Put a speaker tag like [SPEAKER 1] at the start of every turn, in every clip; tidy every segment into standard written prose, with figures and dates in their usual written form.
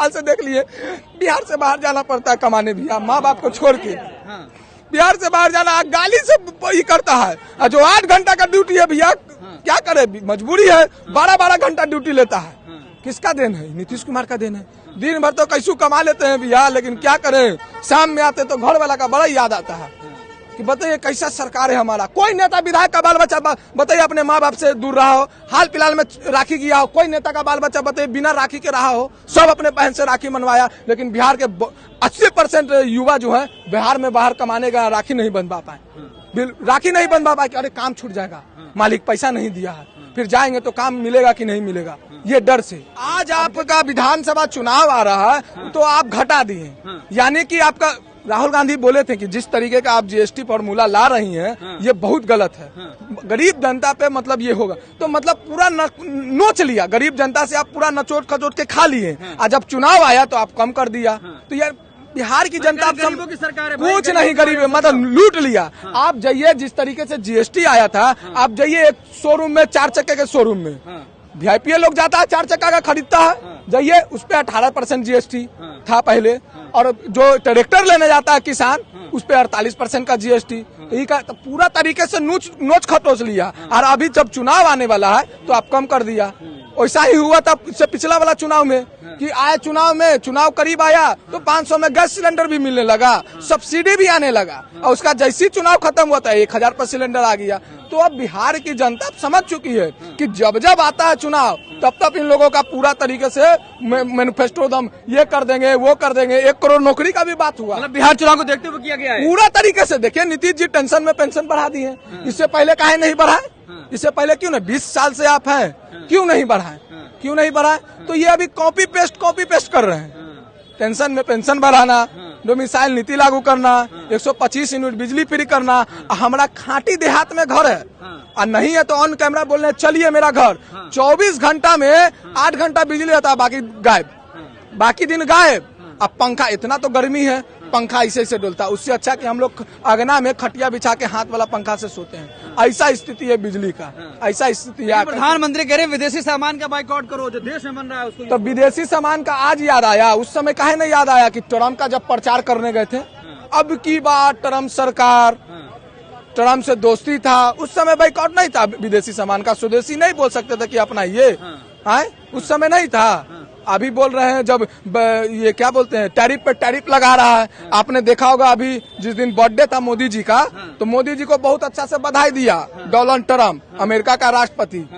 [SPEAKER 1] साल से देख लिए बिहार से बाहर जाना पड़ता है कमाने भैया, माँ बाप को छोड़ के बिहार से बाहर जाना गाली से ही करता है। और जो 8 घंटा का ड्यूटी है भैया क्या करे, मजबूरी है, 12-12 घंटा ड्यूटी लेता है। किसका देन है? नीतीश कुमार का देन है। दिन भर तो कैसू कमा लेते हैं भैया, लेकिन क्या करें, शाम में आते तो घर वाला का बड़ा याद आता है कि बताइए कैसा सरकार है हमारा। कोई नेता विधायक का बाल बच्चा बताइए अपने माँ बाप से दूर रहा हो, हाल फिलहाल में राखी किया हो, कोई नेता का बाल बच्चा बताइए बिना राखी के रहा हो, सब अपने बहन से राखी मनवाया। लेकिन बिहार के 80% युवा जो है बिहार में बाहर कमाने का राखी नहीं बंधवा पाए, राखी नहीं बंधवा पाए कि अरे काम छूट जाएगा, मालिक पैसा नहीं दिया है, फिर जाएंगे तो काम मिलेगा कि नहीं मिलेगा, ये डर से। आज आपका विधानसभा चुनाव आ रहा है तो आप घटा दिए, यानी कि आपका राहुल गांधी बोले थे कि जिस तरीके का आप जीएसटी फॉर्मूला ला रही हैं ये बहुत गलत है, गरीब जनता पे मतलब ये होगा, तो मतलब पूरा नोच लिया गरीब जनता से, आप पूरा नचोट खचोट के खा लिए। और जब चुनाव आया तो आप कम कर दिया। तो यार बिहार की जनता गरीबों की सरकार है, कुछ नहीं गरीब मतलब लूट लिया। आप जाइए, जिस तरीके से जीएसटी आया था, आप जाइए एक शोरूम में, 4 चक्के के शोरूम में वीआईपी लोग जाता है 4 चक्का का खरीदता है, जाइए उस पे 18% जीएसटी था पहले, और जो ट्रैक्टर लेने जाता है किसान उस पे 48% का जीएसटी, यही का तो पूरा तरीके से नोच खटोच लिया। और अभी जब चुनाव आने वाला है तो आप कम कर दिया। वैसा ही हुआ था पिछला वाला चुनाव में कि आए चुनाव करीब आया तो 500 में गैस सिलेंडर भी मिलने लगा, सब्सिडी भी आने लगा, और उसका जैसे चुनाव खत्म हुआ था 1000 पर सिलेंडर आ गया। तो अब बिहार की जनता समझ चुकी है कि जब जब आता है चुनाव तब इन लोगों का पूरा तरीके से मैनिफेस्टो दम ये कर देंगे वो कर देंगे। 1 करोड़ नौकरी का भी बात हुआ, मतलब बिहार चुनाव को देखते हुए किया गया है पूरा तरीके से। देखिए नीतीश जी टेंशन में पेंशन बढ़ा दी है, इससे पहले काहे नहीं बढ़ाए, इससे पहले क्यों नहीं, 20 साल से आप हैं क्यों नहीं बढ़ाए, क्यों नहीं बढ़ाए? तो ये अभी कॉपी पेस्ट कर रहे हैं, टेंशन में पेंशन बढ़ाना, डोमिसाइल नीति लागू करना, 125 यूनिट बिजली फ्री करना। हमारा खाटी देहात में घर है और नहीं है तो ऑन कैमरा बोलने चलिए मेरा घर, 24 घंटा में 8 घंटा बिजली रहता है, बाकी गायब, बाकी दिन गायब। अब पंखा, इतना तो गर्मी है, पंखा ऐसे डोलता है, उससे अच्छा कि हम लोग अगना में खटिया बिछा के हाथ वाला पंखा से सोते हैं। ऐसा स्थिति है बिजली का, ऐसा स्थिति है। प्रधानमंत्री कह रहे विदेशी सामान का बाइकआउट करो, जो देश में बन रहा है उसको। तो विदेशी सामान का आज याद आया, उस समय काहे नहीं याद आया कि ट्रम्प का जब प्रचार करने गए थे, अब की बार ट्रम्प सरकार, ट्रम्प से दोस्ती था, उस समय बाइकआउट नहीं था विदेशी सामान का, स्वदेशी नहीं बोल सकते थे कि अपना ये उस समय नहीं था। अभी बोल रहे हैं जब ये क्या बोलते हैं टैरिफ पे टैरिफ लगा रहा है। आपने देखा होगा अभी जिस दिन बर्थडे था मोदी जी का, तो मोदी जी को बहुत अच्छा से बधाई दिया डोनाल्ड ट्रम्प, अमेरिका का राष्ट्रपति,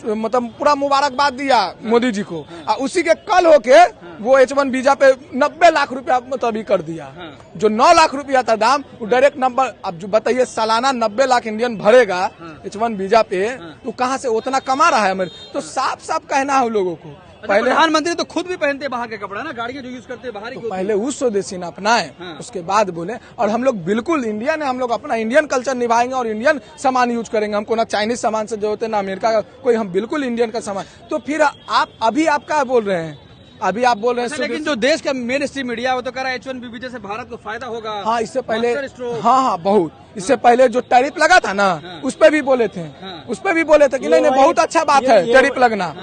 [SPEAKER 1] मतलब पूरा मुबारकबाद दिया मोदी जी को। उसी के कल होके वो H1 वीजा पे 90 लाख रुपया मतलब कर दिया, जो 9 लाख रुपया था दाम, वो डायरेक्ट नंबर। अब जो बताइए सालाना 90 लाख इंडियन भरेगा H1 वीजा पे, तो कहाँ से उतना कमा रहा है हमारे? तो साफ साफ कहना है लोगों को। पहले प्रधानमंत्री तो खुद भी पहनते बाहर के कपड़ा ना, गाड़ियां जो यूज करते हैं बाहर, तो पहले उस स्वदेशी न अपनाए, उसके बाद बोले। और हम लोग बिल्कुल इंडियन है, हम लोग अपना इंडियन कल्चर निभाएंगे और इंडियन सामान यूज करेंगे। हमको ना चाइनीज सामान से जरूरत है ना अमेरिका का कोई, हम बिल्कुल इंडियन का सामान। तो फिर आप अभी आप क्या बोल रहे हैं, अभी आप बोल रहे हैं लेकिन जो देश का मेन स्ट्रीम मीडिया वो तो कह रहा है H1 वीजा से भारत को फायदा होगा। हाँ, इससे पहले हाँ बहुत, इससे पहले जो टैरिफ लगा था ना उस पे भी बोले थे, कि नहीं बहुत अच्छा बात है टैरिफ लगना।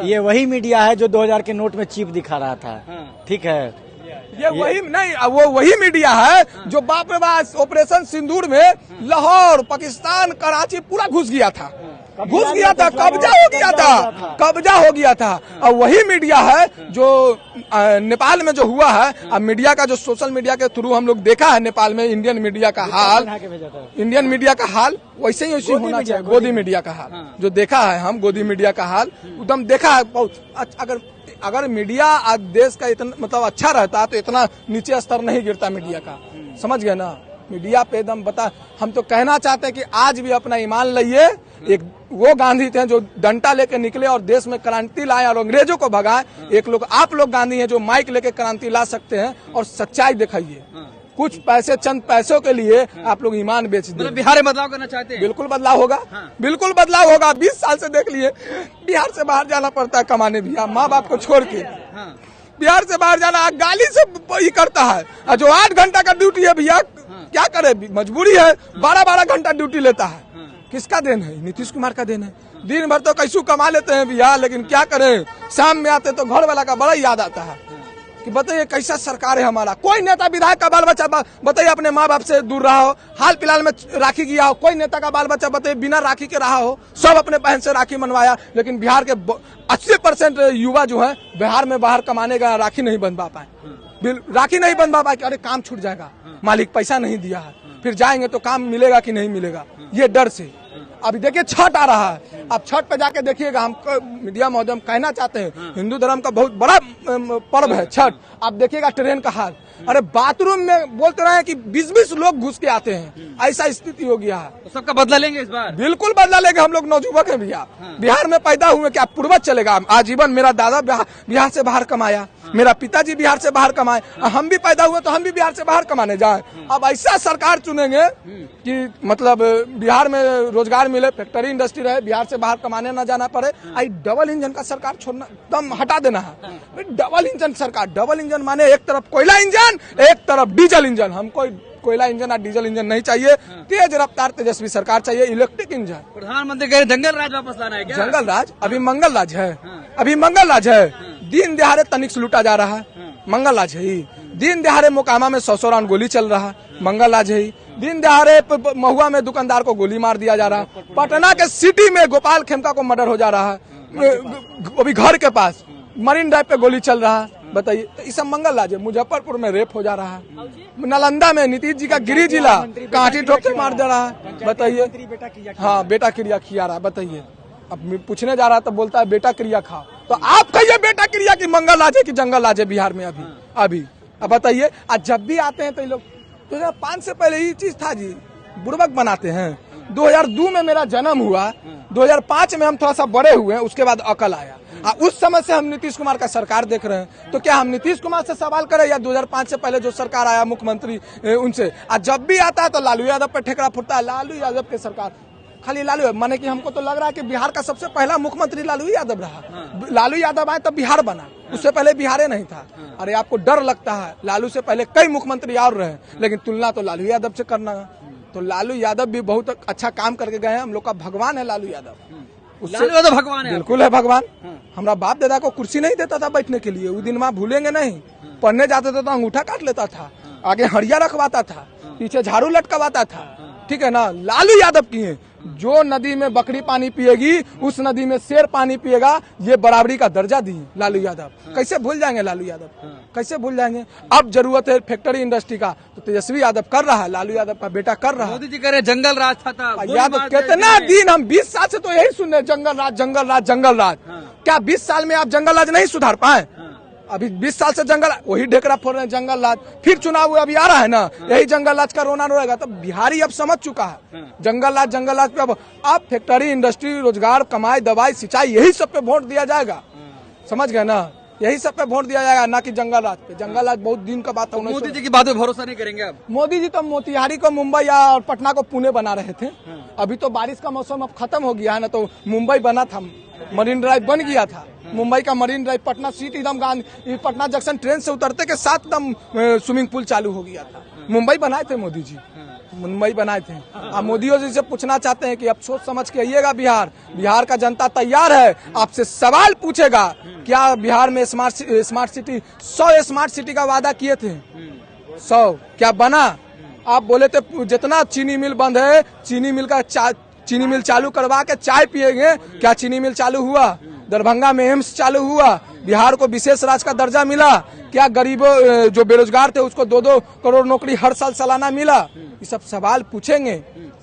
[SPEAKER 2] ये वही मीडिया है जो 2000 के नोट में चिप दिखा रहा था, ठीक है।
[SPEAKER 1] ये वही नहीं, वो वही मीडिया है जो बाप रे बाप ऑपरेशन सिंदूर में लाहौर, पाकिस्तान, कराची पूरा घुस गया था, कब्जा हो गया था। और वही मीडिया है जो नेपाल में जो हुआ है, अब मीडिया का जो सोशल मीडिया के थ्रू हम लोग देखा है नेपाल में इंडियन मीडिया का हाल, वैसे ही होना चाहिए। गोदी मीडिया का हाल जो देखा है हम, गोदी मीडिया का हाल एकदम देखा है बहुत। अगर मीडिया आज देश का इतना मतलब अच्छा रहता तो इतना नीचे स्तर नहीं गिरता मीडिया का, समझ गए ना। मीडिया पे एकदम हम तो कहना चाहते हैं कि आज भी अपना ईमान लाइए। एक वो गांधी थे जो डंडा लेके निकले और देश में क्रांति लाए और अंग्रेजों को भगाए। एक लोग आप लोग गांधी हैं जो माइक लेके क्रांति ला सकते हैं और सच्चाई दिखाइए। कुछ पैसे, चंद पैसों के लिए आप लोग ईमान बेच दें।
[SPEAKER 2] मतलब बिहार में बदलाव करना चाहते हैं?
[SPEAKER 1] बिल्कुल बदलाव होगा, बिल्कुल बदलाव होगा। 20 साल से देख लिए बिहार से बाहर जाना पड़ता है कमाने भैया, माँ बाप को छोड़ के बिहार से बाहर जाना गाली से ही करता है। और जो 8 घंटा का ड्यूटी है भैया क्या करे, मजबूरी है, 12-12 घंटा ड्यूटी लेता है। किसका देन है? नीतीश कुमार का देन है। दिन भर तो कैसू कमा लेते हैं भैया, लेकिन क्या करें, शाम में आते तो घर वाला का बड़ा याद आता है कि बताइए कैसा सरकार है हमारा। कोई नेता विधायक का बाल बच्चा बताइए अपने माँ बाप से दूर रहा हो, हाल फिलहाल में राखी किया हो, कोई नेता का बाल बच्चा बताइए बिना राखी के रहा हो, सब अपने बहन से राखी मनवाया। लेकिन बिहार के 80% युवा जो है बिहार में बाहर कमाने का राखी नहीं बंधवा पाए, राखी नहीं बंधवा पाए कि अरे काम छूट जाएगा, मालिक पैसा नहीं दिया है, फिर जाएंगे तो काम मिलेगा कि नहीं मिलेगा, ये डर से। अभी देखिए छठ आ रहा है, आप छठ पे जाके देखिएगा। हम मीडिया महोदय कहना चाहते हैं हिंदू धर्म का बहुत बड़ा पर्व है छठ। आप देखिएगा ट्रेन का हाल, अरे बाथरूम में बोलते रहे कि 20-20 लोग घुस के आते हैं, ऐसा स्थिति हो गया है।
[SPEAKER 2] तो सबका बदला लेंगे इस बार?
[SPEAKER 1] बिल्कुल बदला लेंगे, हम लोग नौजुवक हैं भैया। बिहार में पैदा हुए, क्या पूर्वज चलेगा? आजीवन मेरा दादा बिहार से बाहर कमाया, मेरा पिताजी बिहार से बाहर कमाए, हम भी पैदा हुए तो हम भी बिहार से बाहर कमाने जाए। अब ऐसा सरकार चुनेंगे कि मतलब बिहार में रोजगार मिले, फैक्ट्री इंडस्ट्री रहे, बिहार से बाहर कमाने न जाना पड़े। आई डबल इंजन का सरकार छोड़ना, एकदम हटा देना है। डबल इंजन सरकार, डबल इंजन माने एक तरफ कोयला इंजन, एक तरफ डीजल इंजन। हमको कोयला इंजन और डीजल इंजन नहीं चाहिए, तेज रफ्तार तेजस्वी सरकार चाहिए, इलेक्ट्रिक इंजन।
[SPEAKER 2] प्रधानमंत्री कह रहे जंगल राज वापस लाना है क्या?
[SPEAKER 1] जंगल राज अभी मंगल राज है, अभी मंगल राज है। दिन दिहाड़े तनिक से लूटा जा रहा है, मंगल राज है ही। दिन दिहाड़े मोकामा में 100 राउंड गोली चल रहा है, मंगल राज है ही। दिन दिहाड़े महुआ में दुकानदार को गोली मार दिया जा रहा है। पटना के सिटी में गोपाल खेमका को मर्डर हो जा रहा है, अभी घर के पास मरीन ड्राइव पे गोली चल रहा है। बताइए, तो इस सब मंगल राज है। मुजफ्फरपुर में रेप हो जा रहा है, नालंदा में नीतीश जी का गिरी जिला कांटी ठोक के मार दे रहा है। बताइए, हाँ बेटा क्रिया खिया रहा है। बताइए, अब पूछने जा रहा था, बोलता है बेटा क्रिया खाओ। तो आप कहिए बेटा क्रिया की मंगल राज है कि जंगल राज है बिहार में अभी? अब बताइए, आज जब भी आते हैं तो ये लोग 2005 से पहले ये चीज था जी, बुड़बक बनाते हैं। 2002 में मेरा जन्म हुआ, 2005 में हम थोड़ा सा बड़े हुए, उसके बाद अकल आया। उस समय से हम नीतीश कुमार का सरकार देख रहे हैं, तो क्या हम नीतीश कुमार से सवाल करें या 2005 से पहले जो सरकार आया मुख्यमंत्री उनसे? आज जब भी आता है तो लालू यादव पर ठेकरा फुटता है। लालू यादव की सरकार, खाली लालू, माने कि हमको तो लग रहा है कि बिहार का सबसे पहला मुख्यमंत्री लालू यादव रहा। लालू यादव आए तब बिहार बना, उससे पहले बिहार नहीं था। अरे आपको डर लगता है, लालू से पहले कई मुख्यमंत्री और रहे, लेकिन तुलना तो लालू यादव से करना है। तो लालू यादव भी बहुत अच्छा काम करके गए हैं, हम लोग का भगवान है लालू यादव।
[SPEAKER 2] लालू यादव भगवान है? बिल्कुल
[SPEAKER 1] है भगवान। हमारा बाप दादा को कुर्सी नहीं देता था बैठने के लिए, वो दिन वहाँ भूलेंगे नहीं। पढ़ने जाते थे तो अंगूठा काट लेता था, आगे हड़िया रखवाता था, पीछे झाड़ू लटकवाता था, ठीक है ना? लालू यादव की है। जो नदी में बकरी पानी पिएगी उस नदी में शेर पानी पिएगा, ये बराबरी का दर्जा दी लालू यादव। कैसे भूल जाएंगे लालू यादव, कैसे भूल जाएंगे? अब जरूरत है फैक्ट्री इंडस्ट्री का, तो तेजस्वी यादव कर रहा है, लालू यादव का बेटा कर रहा है।
[SPEAKER 2] मोदी जी कह रहे जंगल राज था
[SPEAKER 1] यादव कितना दिन, हम 20 साल से तो यही सुन रहे, जंगल राज जंगल राज जंगल राज। क्या 20 साल में आप जंगल राज नहीं सुधार पाए? अभी 20 साल से जंगल, वही ढेकरा फोड़ रहे हैं जंगल राज। फिर चुनाव अभी आ रहा है ना, यही जंगल राज का रोना रोएगा। तो बिहारी अब समझ चुका है जंगल राज पे। अब फैक्ट्री इंडस्ट्री, रोजगार, कमाई, दवाई, सिंचाई, यही सब पे वोट दिया जाएगा। समझ गए ना? यही सब पे वोट दिया जाएगा, ना कि जंगल राज पे। जंगल राज बहुत दिन का बात है।
[SPEAKER 2] मोदी जी की बात पे भरोसा नहीं करेंगे अब?
[SPEAKER 1] मोदी जी तो मोतिहारी को मुंबई या पटना को पुणे बना रहे थे। अभी तो बारिश का मौसम अब खत्म हो गया है ना, तो मुंबई बना था, मरीन ड्राइव बन गया था। मुंबई का मरीन ड्राइव, पटना सीट एकदम गांधी, पटना जंक्शन ट्रेन से उतरते के साथ एकदम स्विमिंग पूल चालू हो गया था। मुंबई बनाए थे मोदी जी, मुंबई बनाए थे। आप मोदी जी से पूछना चाहते हैं कि अब सोच समझ के आइएगा बिहार का जनता तैयार है। आपसे सवाल पूछेगा, क्या बिहार में स्मार्ट सिटी 100 स्मार्ट सिटी का वादा किए थे, 100 क्या बना? आप बोले थे जितना चीनी मिल बंद है, चीनी मिल चालू करवा के चाय पिएंगे। क्या चीनी मिल चालू हुआ? दरभंगा में एम्स चालू हुआ, बिहार को विशेष राज्य का दर्जा मिला। क्या गरीबों जो बेरोजगार थे उसको 2-2 करोड़ नौकरी हर साल सालाना मिला? ये सब सवाल पूछेंगे,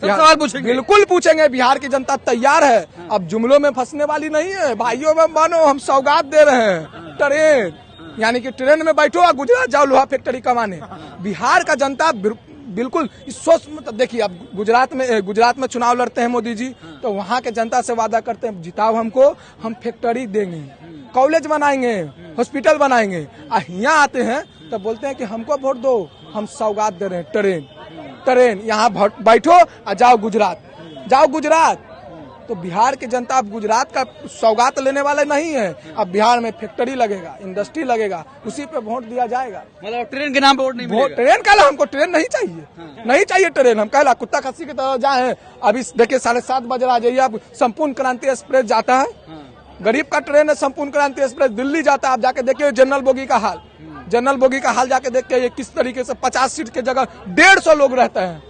[SPEAKER 2] सवाल पूछेंगे,
[SPEAKER 1] बिल्कुल पूछेंगे। बिहार की जनता तैयार है, अब जुमलों में फंसने वाली नहीं है। भाइयों में बनो, हम सौगात दे रहे हैं ट्रेन, यानी कि ट्रेन में बैठो और गुजरात जाओ लोहा फैक्ट्री कमाने। बिहार का जनता बिल्कुल सोच, देखिए अब गुजरात में चुनाव लड़ते हैं मोदी जी, तो वहाँ के जनता से वादा करते हैं जिताओ हमको, हम फैक्ट्री देंगे, कॉलेज बनाएंगे, हॉस्पिटल बनाएंगे। यहाँ आते हैं तो बोलते हैं कि हमको वोट दो, हम सौगात दे रहे हैं ट्रेन। यहाँ बैठो और जाओ गुजरात। तो बिहार की जनता अब गुजरात का सौगात लेने वाले नहीं है। अब बिहार में फैक्ट्री लगेगा, इंडस्ट्री लगेगा, उसी पे वोट दिया जाएगा।
[SPEAKER 3] मतलब ट्रेन के नाम पे वोट नहीं मिलेगा।
[SPEAKER 1] ट्रेन कहला हमको ट्रेन नहीं चाहिए, नहीं चाहिए ट्रेन। हम कहला कुत्ता खस्सी की तरह जाए। अभी देखिए 7:30 बजे आ जाइए आप, संपूर्ण क्रांति एक्सप्रेस जाता है, गरीब का ट्रेन है संपूर्ण क्रांति एक्सप्रेस, दिल्ली जाता है। आप जाके देखिए जनरल बोगी का हाल, जनरल बोगी का हाल जाके देखिए ये किस तरीके से 50 सीट की जगह 150 लोग रहते हैं,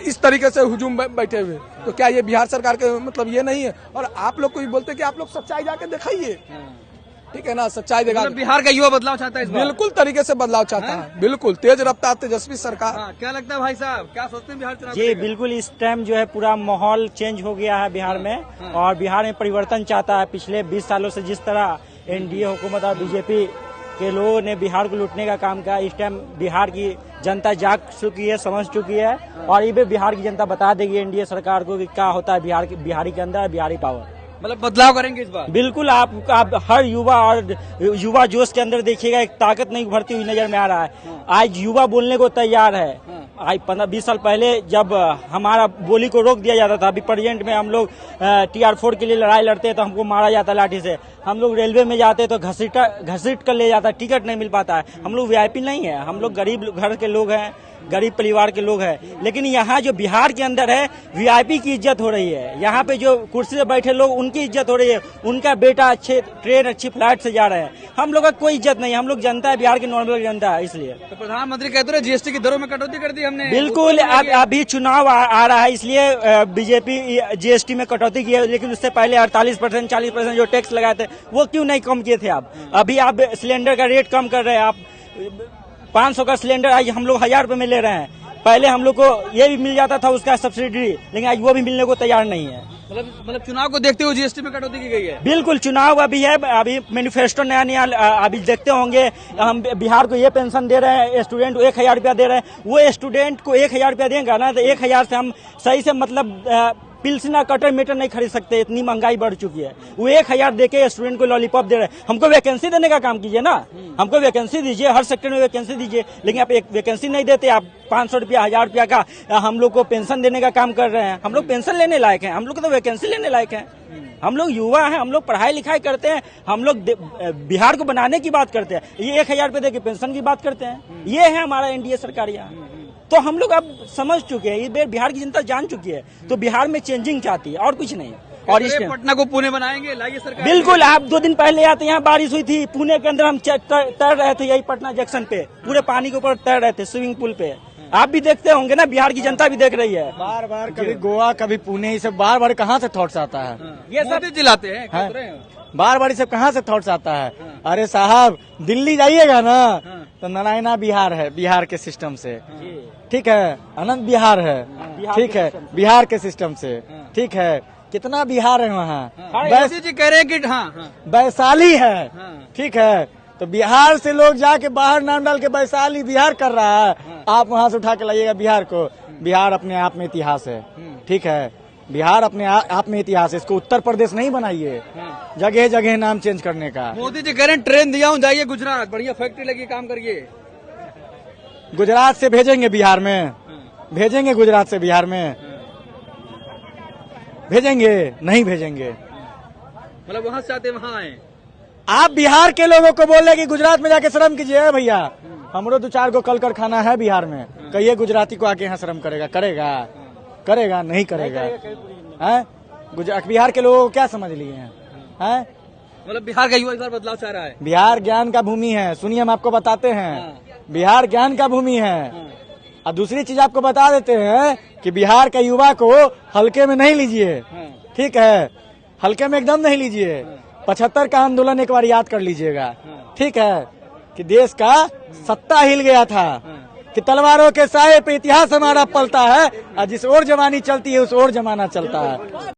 [SPEAKER 1] इस तरीके से हुजूम बैठे हुए। तो क्या ये बिहार सरकार के मतलब ये नहीं है? और आप लोग को भी बोलते कि आप लोग सच्चाई जाके दिखाइए, ठीक है ना, सच्चाई दिखा।
[SPEAKER 3] मतलब बिहार का युवा बदलाव चाहता है इस बार?
[SPEAKER 1] बिल्कुल तरीके से बदलाव चाहता है, बिल्कुल तेज रफ्तार तेजस्वी सरकार।
[SPEAKER 3] क्या लगता है भाई साहब, क्या सोचते हैं बिहार चुनाव?
[SPEAKER 2] जी बिल्कुल, इस टाइम जो है पूरा माहौल चेंज हो गया है बिहार में, और बिहार में परिवर्तन चाहता है। पिछले 20 सालों से जिस तरह एनडीए हुकूमत और बीजेपी के लोगों ने बिहार को लूटने का काम किया, इस टाइम बिहार की जनता जाग चुकी है, समझ चुकी है, और ये भी बिहार की जनता बता देगी एनडीए सरकार को कि क्या होता है बिहारी के अंदर बिहारी पावर।
[SPEAKER 3] मतलब बदलाव करेंगे इस बार?
[SPEAKER 2] बिल्कुल, आप हर युवा और युवा जोश के अंदर देखिएगा एक ताकत नहीं उभरती हुई नजर में आ रहा है। आज युवा बोलने को तैयार है। आज 15-20 साल पहले जब हमारा बोली को रोक दिया जाता था, अभी प्रेजेंट में हम लोग TR4 के लिए लड़ाई लड़ते तो हमको मारा जाता लाठी से। हम लोग रेलवे में जाते तो घसीट कर ले जाता, टिकट नहीं मिल पाता है। हम लोग VIP नहीं है, हम लोग गरीब घर के लोग हैं, गरीब परिवार के लोग हैं। लेकिन यहाँ जो बिहार के अंदर है VIP की इज्जत हो रही है। यहाँ पे जो कुर्सी पे बैठे लोग उनकी इज्जत हो रही है, उनका बेटा अच्छे ट्रेन अच्छी फ्लाइट से जा रहे हैं। हम लोग का कोई इज्जत नहीं, हम लोग जनता है, बिहार की नॉर्मल जनता है। इसलिए
[SPEAKER 3] तो प्रधानमंत्री कहते रहे GST की दरों में कटौती कर दी हमने।
[SPEAKER 2] बिल्कुल, अभी चुनाव आ रहा है इसलिए बीजेपी GST में कटौती की है, लेकिन उससे पहले 48% 40% जो टैक्स लगाए थे वो क्यों नहीं कम किए थे आप? अभी आप सिलेंडर का रेट कम कर रहे हैं। आप 500 का सिलेंडर आज हम लोग 1000 रुपए में ले रहे हैं। पहले हम लोग को ये भी मिल जाता था उसका सब्सिडी, लेकिन आज वो भी मिलने को तैयार नहीं है।
[SPEAKER 3] मतलब चुनाव को देखते हुए GST में कटौती की गई है?
[SPEAKER 2] बिल्कुल, चुनाव अभी है, अभी मैनिफेस्टो नया अभी देखते होंगे। हम बिहार को ये पेंशन दे रहे हैं, स्टूडेंट को 1000 रुपया दे रहे हैं। वो स्टूडेंट को 1000 रुपया देंगे ना, तो 1000 से हम सही से मतलब पिल्सना कटर मीटर नहीं खरीद सकते, इतनी महंगाई बढ़ चुकी है। वो 1000 देके स्टूडेंट को लॉलीपॉप दे रहे हैं। हमको वैकेंसी देने का काम कीजिए ना, हमको वैकेंसी दीजिए, हर सेक्टर में वैकेंसी दीजिए। लेकिन आप एक वैकेंसी नहीं देते, आप 500 रुपया 1000 रुपया का हम लोग को पेंशन देने का काम कर रहे हैं। हम लोग पेंशन लेने लायक हैं, हम लोग को तो वैकेंसी लेने लायक है। हम लोग युवा हैं, हम लोग पढ़ाई लिखाई करते हैं, हम लोग बिहार को बनाने की बात करते हैं। ये 1000 रुपये देके पेंशन की बात करते हैं। ये है हमारा एनडीए सरकार यहाँ। तो हम लोग अब समझ चुके हैं, ये बिहार की जनता जान चुकी है, तो बिहार में चेंजिंग चाहती है और कुछ नहीं। और इस
[SPEAKER 3] पटना को पुणे बनाएंगे, लाइए सरकार।
[SPEAKER 2] बिल्कुल, आप 2 दिन पहले आते, यहाँ बारिश हुई थी, पुणे के अंदर हम तैर रहे थे, यही पटना जंक्शन पे पूरे पानी के ऊपर तैर रहे थे, स्विमिंग पूल पे। आप भी देखते होंगे ना, बिहार की जनता भी देख रही है।
[SPEAKER 4] बार बार कभी गोवा कभी पुणे, ये सब बार बार कहाँ से थॉट्स आता है?
[SPEAKER 3] ये सब जिलाते हैं,
[SPEAKER 4] बार बार ये सब कहाँ से थॉट्स आता है? अरे साहब, दिल्ली जाइएगा ना तो नारायणा बिहार है, बिहार के सिस्टम से, ठीक है, आनंद बिहार है, ठीक है, बिहार के सिस्टम से, ठीक है, कितना बिहार है वहाँ।
[SPEAKER 3] जी कह रहे हैं कि
[SPEAKER 4] वैशाली है, ठीक है, तो बिहार से लोग जाके बाहर नाम डाल के वैशाली बिहार कर रहा है। आप वहाँ से उठा के लाइएगा बिहार को। बिहार अपने आप में इतिहास है, ठीक है, बिहार अपने आप में इतिहास है। इसको उत्तर प्रदेश नहीं बनाइए जगह जगह नाम चेंज करने का।
[SPEAKER 3] मोदी जी कह रहे हैं ट्रेन दिया हूँ, जाइए गुजरात, बढ़िया फैक्ट्री लगी, काम करिए।
[SPEAKER 4] गुजरात से भेजेंगे बिहार में, भेजेंगे गुजरात से बिहार में, भेजेंगे नहीं भेजेंगे।
[SPEAKER 3] मतलब वहाँ से आते वहाँ आए।
[SPEAKER 4] आप बिहार के लोगों को बोले कि गुजरात में जाके श्रम कीजिए भैया, हमरो 2-4 गो कल कारखाना है बिहार में, कहिए गुजराती को आके यहाँ श्रम करेगा, करेगा नहीं करेगा। हैं बिहार के लोगों को क्या समझ लिए हैं?
[SPEAKER 3] मतलब बिहार का युवा इस बार बदलाव चाह रहा है।
[SPEAKER 4] बिहार ज्ञान का भूमि है, सुनिए हम आपको बताते हैं, बिहार ज्ञान का भूमि है। और दूसरी चीज आपको बता देते हैं कि बिहार का युवा को हल्के में नहीं लीजिए, ठीक है, हल्के में एकदम नहीं लीजिए। 75 का आंदोलन एक बार याद कर लीजिएगा, ठीक है, कि देश का सत्ता हिल गया था, कि तलवारों के साए पे इतिहास हमारा पलता है, और जिस ओर जवानी चलती है उस ओर जमाना चलता है।